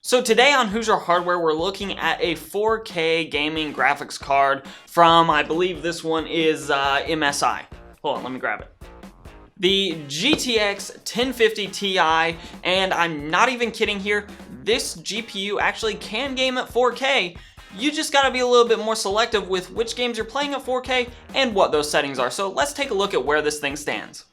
So today on Who's Your Hardware, we're looking at a 4K gaming graphics card from, I believe this one is MSI. Hold on, let me grab it. The GTX 1050 Ti, and I'm not even kidding here, this GPU actually can game at 4K. You just gotta be a little bit more selective with which games you're playing at 4K and what those settings are. So let's take a look at where this thing stands.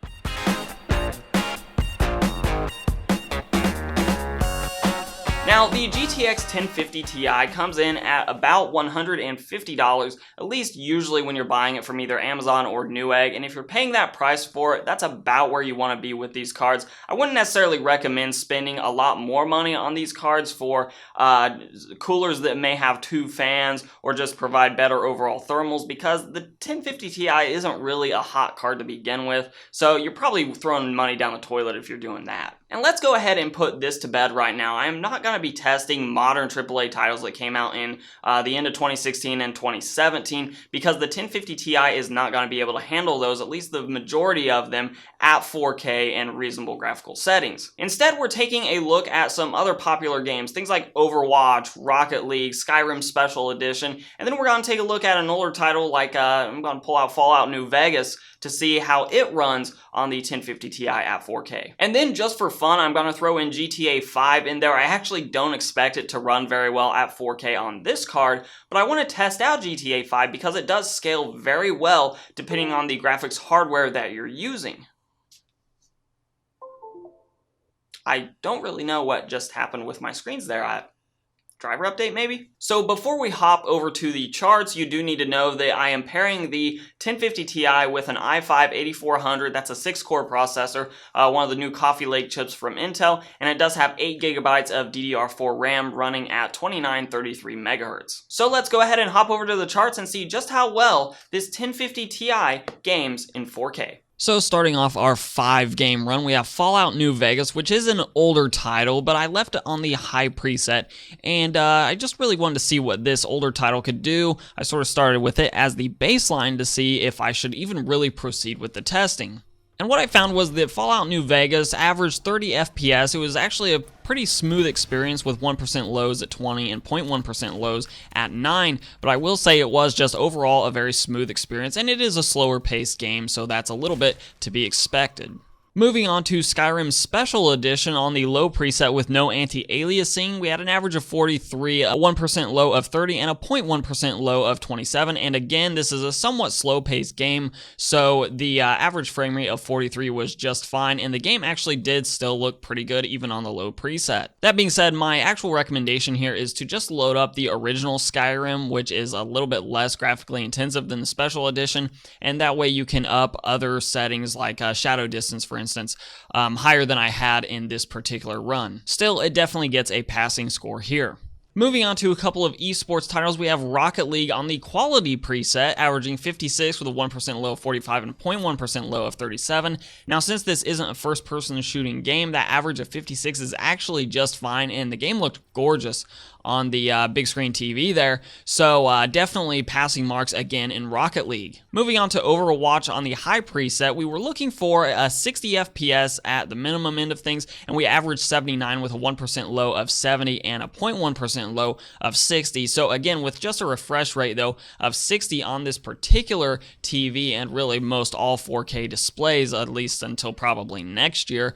Now, the GTX 1050 Ti comes in at about $150, at least usually when you're buying it from either Amazon or Newegg, and if you're paying that price for it, that's about where you want to be with these cards. I wouldn't necessarily recommend spending a lot more money on these cards for coolers that may have 2 fans or just provide better overall thermals, because the 1050 Ti isn't really a hot card to begin with, so you're probably throwing money down the toilet if you're doing that. And let's go ahead and put this to bed right now. I am not going to be testing modern AAA titles that came out in the end of 2016 and 2017 because the 1050 Ti is not going to be able to handle those, at least the majority of them, at 4K and reasonable graphical settings. Instead, we're taking a look at some other popular games, things like Overwatch, Rocket League, Skyrim Special Edition, and then we're going to take a look at an older title like I'm going to pull out Fallout New Vegas to see how it runs on the 1050 Ti at 4K. And then just for fun, I'm going to throw in GTA 5 in there. I actually don't expect it to run very well at 4K on this card, but I want to test out GTA 5 because it does scale very well depending on the graphics hardware that you're using. I don't really know what just happened with my screens there. Driver update maybe? So before we hop over to the charts, you do need to know that I am pairing the 1050 Ti with an i5-8400. That's a 6-core processor, one of the new Coffee Lake chips from Intel, and it does have 8 gigabytes of DDR4 RAM running at 2933 megahertz. So let's go ahead and hop over to the charts and see just how well this 1050 Ti games in 4K. So starting off our 5-game run, we have Fallout New Vegas, which is an older title, but I left it on the high preset, and I just really wanted to see what this older title could do. I sort of started with it as the baseline to see if I should even really proceed with the testing. And what I found was that Fallout New Vegas averaged 30 FPS. It was actually a pretty smooth experience with 1% lows at 20 and 0.1% lows at 9, but I will say it was just overall a very smooth experience, and it is a slower paced game, so that's a little bit to be expected. Moving on to Skyrim Special Edition on the low preset with no anti-aliasing, we had an average of 43, a 1% low of 30, and a 0.1% low of 27, and again, this is a somewhat slow-paced game, so the average frame rate of 43 was just fine, and the game actually did still look pretty good even on the low preset. That being said, my actual recommendation here is to just load up the original Skyrim, which is a little bit less graphically intensive than the Special Edition, and that way you can up other settings like shadow distance, for instance, higher than I had in this particular run. Still, it definitely gets a passing score here. Moving on to a couple of esports titles, we have Rocket League on the quality preset, averaging 56 with a 1% low of 45 and a 0.1% low of 37. Now, since this isn't a first-person shooting game, that average of 56 is actually just fine, and the game looked gorgeous on the big screen TV there, so definitely passing marks again in Rocket League. Moving on to Overwatch on the high preset, we were looking for a 60 FPS at the minimum end of things, and we averaged 79 with a 1% low of 70 and a 0.1% low of 60. So again, with just a refresh rate though of 60 on this particular TV, and really most all 4K displays, at least until probably next year,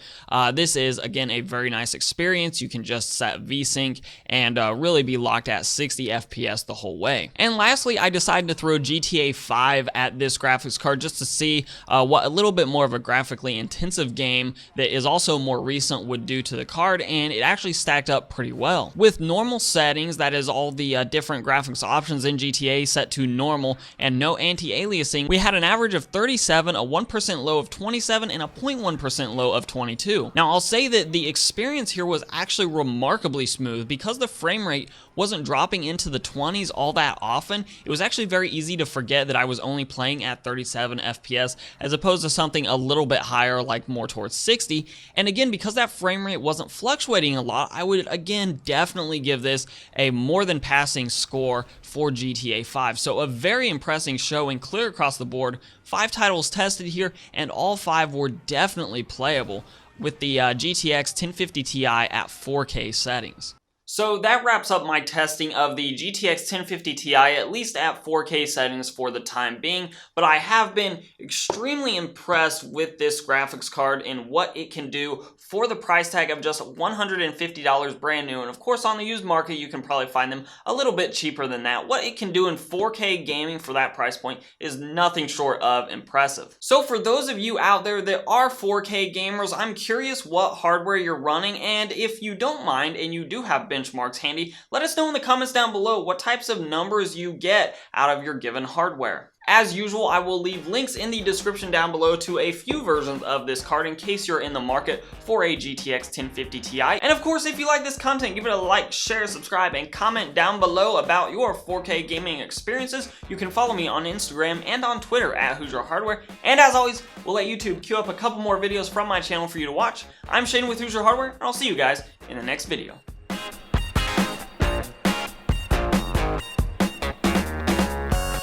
this is again a very nice experience. You can just set VSync and really be locked at 60 FPS the whole way. And lastly, I decided to throw GTA 5 at this graphics card just to see what a little bit more of a graphically intensive game that is also more recent would do to the card, and it actually stacked up pretty well. With normal settings, that is all the different graphics options in GTA set to normal and no anti-aliasing, we had an average of 37, a 1% low of 27, and a 0.1% low of 22. Now, I'll say that the experience here was actually remarkably smooth because the frame rate wasn't dropping into the 20s all that often. It was actually very easy to forget that I was only playing at 37 FPS as opposed to something a little bit higher, like more towards 60. And again, because that frame rate wasn't fluctuating a lot, I would again definitely give this a more than passing score for GTA 5. So a very impressive showing clear across the board. 5 titles tested here, and all 5 were definitely playable with the GTX 1050 Ti at 4K settings. So that wraps up my testing of the GTX 1050 Ti, at least at 4K settings for the time being, but I have been extremely impressed with this graphics card and what it can do for the price tag of just $150 brand new. And of course on the used market you can probably find them a little bit cheaper than that. What it can do in 4K gaming for that price point is nothing short of impressive. So for those of you out there that are 4K gamers, I'm curious what hardware you're running, and if you don't mind and you do have benchmarks handy, let us know in the comments down below what types of numbers you get out of your given hardware. As usual, I will leave links in the description down below to a few versions of this card in case you're in the market for a GTX 1050 Ti. And of course, if you like this content, give it a like, share, subscribe, and comment down below about your 4K gaming experiences. You can follow me on Instagram and on Twitter at Hoosier Hardware. And as always, we'll let YouTube queue up a couple more videos from my channel for you to watch. I'm Shane with Hoosier Hardware, and I'll see you guys in the next video.